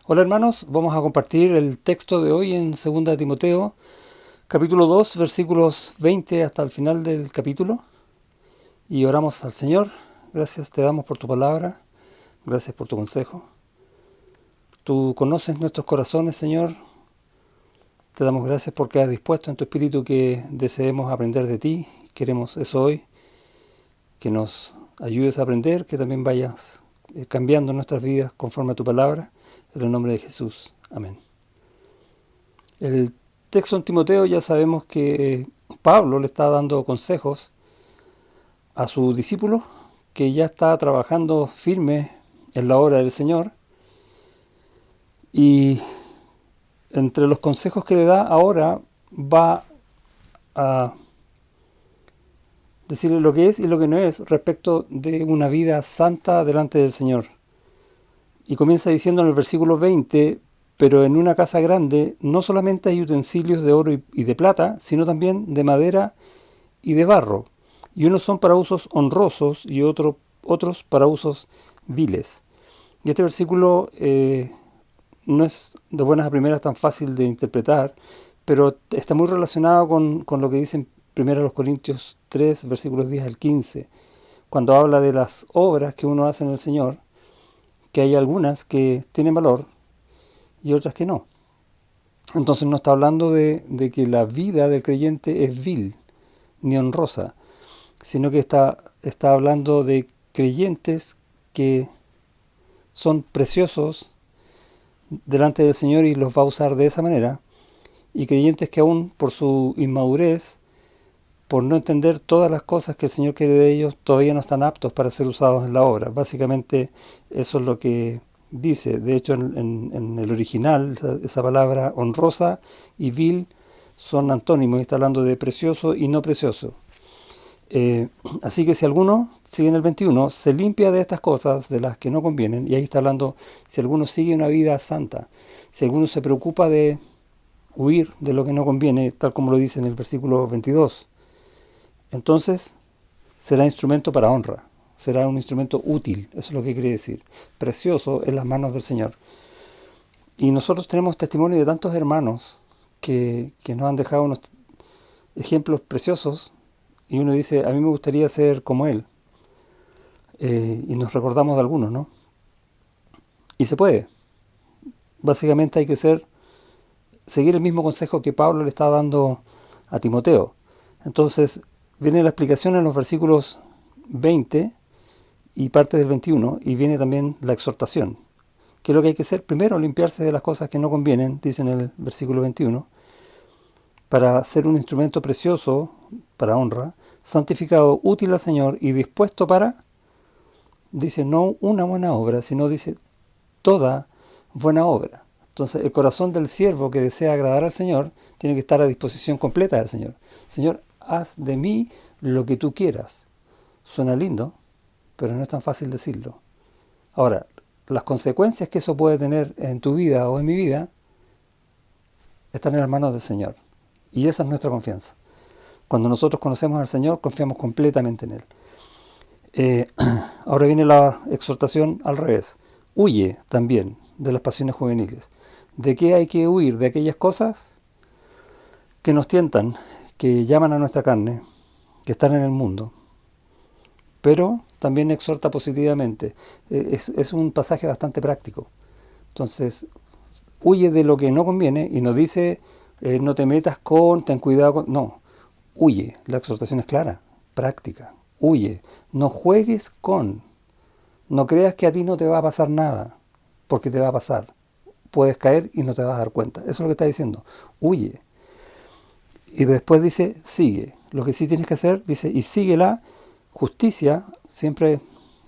Hola hermanos, vamos a compartir el texto de hoy en 2 Timoteo, capítulo 2, versículos 20 hasta el final del capítulo. Y oramos al Señor. Gracias te damos por tu palabra, gracias por tu consejo. Tú conoces nuestros corazones, Señor. Te damos gracias porque has dispuesto en tu espíritu que deseemos aprender de ti. Queremos eso hoy, que nos ayudes a aprender, que también vayas cambiando nuestras vidas conforme a tu palabra. En el nombre de Jesús. Amén. El texto en Timoteo ya sabemos que Pablo le está dando consejos a su discípulo que ya está trabajando firme en la obra del Señor, y entre los consejos que le da ahora va a decirle lo que es y lo que no es respecto de una vida santa delante del Señor. Y comienza diciendo en el versículo 20: pero en una casa grande no solamente hay utensilios de oro y de plata, sino también de madera y de barro, y unos son para usos honrosos y otros para usos viles. Y este versículo no es de buenas a primeras tan fácil de interpretar, pero está muy relacionado con lo que dice en 1 Corintios 3, versículos 10 al 15, cuando habla de las obras que uno hace en el Señor, que hay algunas que tienen valor y otras que no. Entonces no está hablando de que la vida del creyente es vil ni honrosa, sino que está hablando de creyentes que son preciosos delante del Señor y los va a usar de esa manera, y creyentes que aún por su inmadurez, por no entender todas las cosas que el Señor quiere de ellos, todavía no están aptos para ser usados en la obra. Básicamente eso es lo que dice. De hecho, en el original, esa palabra honrosa y vil son antónimos, y está hablando de precioso y no precioso. Así que si alguno, sigue en el 21, se limpia de estas cosas, de las que no convienen, y ahí está hablando, si alguno sigue una vida santa, si alguno se preocupa de huir de lo que no conviene, tal como lo dice en el versículo 22, entonces será instrumento para honra, será un instrumento útil, eso es lo que quiere decir, precioso en las manos del Señor. Y nosotros tenemos testimonio de tantos hermanos que nos han dejado unos ejemplos preciosos, y uno dice, a mí me gustaría ser como él. Y nos recordamos de algunos, ¿no? Y se puede. Básicamente hay que seguir el mismo consejo que Pablo le está dando a Timoteo. Entonces viene la explicación en los versículos 20 y parte del 21, y viene también la exhortación. ¿Qué es lo que hay que hacer? Primero, limpiarse de las cosas que no convienen, dice en el versículo 21, para ser un instrumento precioso, para honra, santificado, útil al Señor y dispuesto para, dice, no una buena obra, sino dice toda buena obra. Entonces el corazón del siervo que desea agradar al Señor tiene que estar a disposición completa del Señor. Señor, haz de mí lo que tú quieras. Suena lindo, pero no es tan fácil decirlo. Ahora, las consecuencias que eso puede tener en tu vida o en mi vida están en las manos del Señor. Y esa es nuestra confianza. Cuando nosotros conocemos al Señor, confiamos completamente en Él. Ahora viene la exhortación al revés. Huye también de las pasiones juveniles. ¿De qué hay que huir? De aquellas cosas que nos tientan, que llaman a nuestra carne, que están en el mundo. Pero también exhorta positivamente. Es un pasaje bastante práctico. Entonces, huye de lo que no conviene, y nos dice, no te metas con, ten cuidado con... No, huye. La exhortación es clara, práctica. Huye. No juegues con. No creas que a ti no te va a pasar nada, porque te va a pasar. Puedes caer y no te vas a dar cuenta. Eso es lo que está diciendo. Huye. Y después dice, sigue. Lo que sí tienes que hacer, dice, y sigue la justicia. Siempre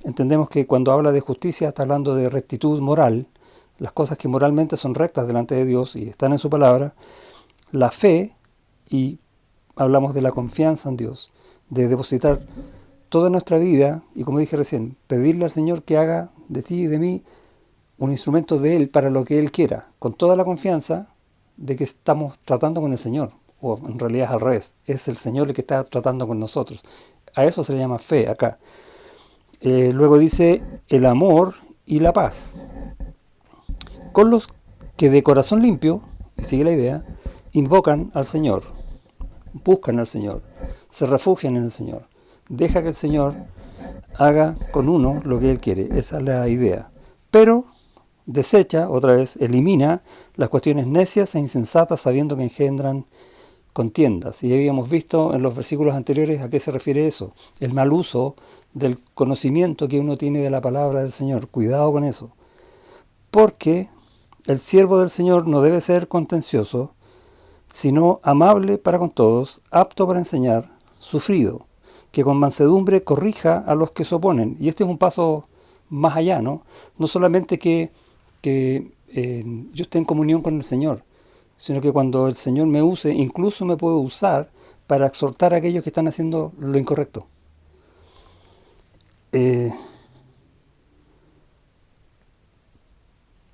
entendemos que cuando habla de justicia está hablando de rectitud moral, las cosas que moralmente son rectas delante de Dios y están en su palabra, la fe, y hablamos de la confianza en Dios, de depositar toda nuestra vida, y como dije recién, pedirle al Señor que haga de ti y de mí un instrumento de Él para lo que Él quiera, con toda la confianza de que estamos tratando con el Señor, o en realidad es al revés, es el Señor el que está tratando con nosotros. A eso se le llama fe acá. Luego dice el amor y la paz. con los que de corazón limpio, y sigue la idea, invocan al Señor, buscan al Señor, se refugian en el Señor. Deja que el Señor haga con uno lo que Él quiere. Esa es la idea. Pero desecha, otra vez, elimina las cuestiones necias e insensatas sabiendo que engendran contiendas. Y habíamos visto en los versículos anteriores a qué se refiere eso. El mal uso del conocimiento que uno tiene de la palabra del Señor. Cuidado con eso. Porque el siervo del Señor no debe ser contencioso, sino amable para con todos, apto para enseñar, sufrido, que con mansedumbre corrija a los que se oponen. Y este es un paso más allá, ¿no? No solamente que yo esté en comunión con el Señor, sino que cuando el Señor me use, incluso me puede usar para exhortar a aquellos que están haciendo lo incorrecto. Eh,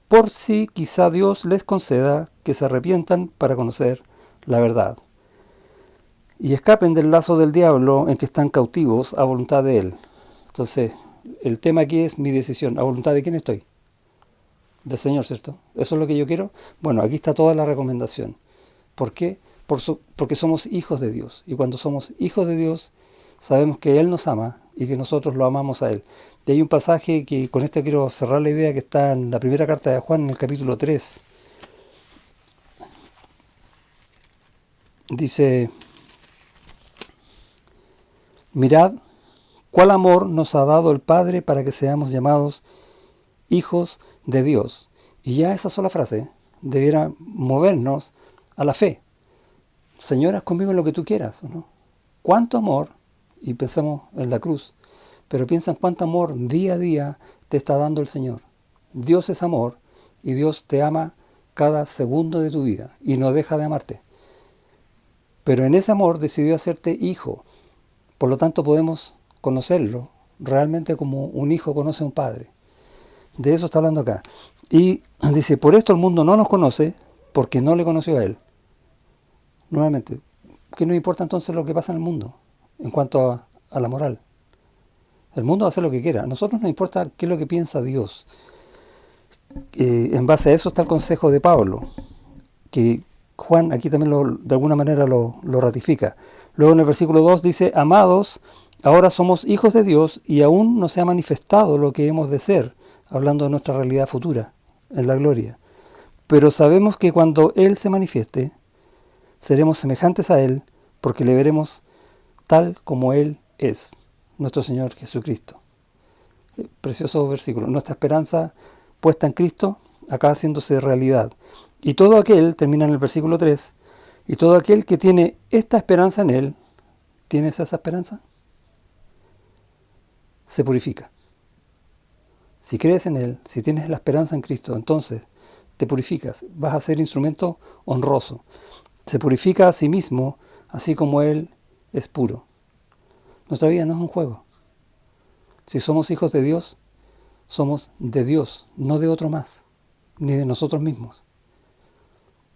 por si quizá Dios les conceda que se arrepientan para conocer la verdad y escapen del lazo del diablo en que están cautivos a voluntad de Él. Entonces, el tema aquí es mi decisión. ¿A voluntad de quién estoy? Del Señor, ¿cierto? ¿Eso es lo que yo quiero? Bueno, aquí está toda la recomendación. ¿Por qué? Porque somos hijos de Dios. Y cuando somos hijos de Dios, sabemos que Él nos ama y que nosotros lo amamos a Él. Y hay un pasaje que con este quiero cerrar la idea que está en la primera carta de Juan, en el capítulo 3. Dice, mirad cuál amor nos ha dado el Padre para que seamos llamados hijos de Dios. Y ya esa sola frase debiera movernos a la fe. Señor, haz conmigo lo que tú quieras, ¿no? ¿Cuánto amor? Y pensamos en la cruz, pero piensa en cuánto amor día a día te está dando el Señor. Dios es amor y Dios te ama cada segundo de tu vida y no deja de amarte. Pero en ese amor decidió hacerte hijo. Por lo tanto podemos conocerlo realmente como un hijo conoce a un padre. De eso está hablando acá. Y dice, por esto el mundo no nos conoce porque no le conoció a Él. Nuevamente, ¿qué nos importa entonces lo que pasa en el mundo en cuanto a la moral? El mundo va a hacer lo que quiera. A nosotros nos importa qué es lo que piensa Dios. En base a eso está el consejo de Pablo, que Juan aquí también de alguna manera lo ratifica. Luego en el versículo 2 dice, amados, ahora somos hijos de Dios y aún no se ha manifestado lo que hemos de ser, hablando de nuestra realidad futura, en la gloria. Pero sabemos que cuando Él se manifieste, seremos semejantes a Él, porque le veremos tal como Él es, nuestro Señor Jesucristo. Precioso versículo. Nuestra esperanza puesta en Cristo, acá haciéndose realidad. Y todo aquel, termina en el versículo 3, y todo aquel que tiene esta esperanza en Él, ¿tienes esa esperanza? Se purifica. Si crees en Él, si tienes la esperanza en Cristo, entonces te purificas, vas a ser instrumento honroso. Se purifica a sí mismo, así como Él es puro. Nuestra vida no es un juego. Si somos hijos de Dios, somos de Dios, no de otro más, ni de nosotros mismos.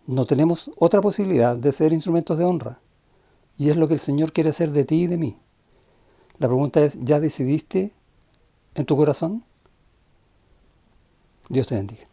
No tenemos otra posibilidad de ser instrumentos de honra. Y es lo que el Señor quiere hacer de ti y de mí. La pregunta es, ¿ya decidiste en tu corazón? Dios te bendiga.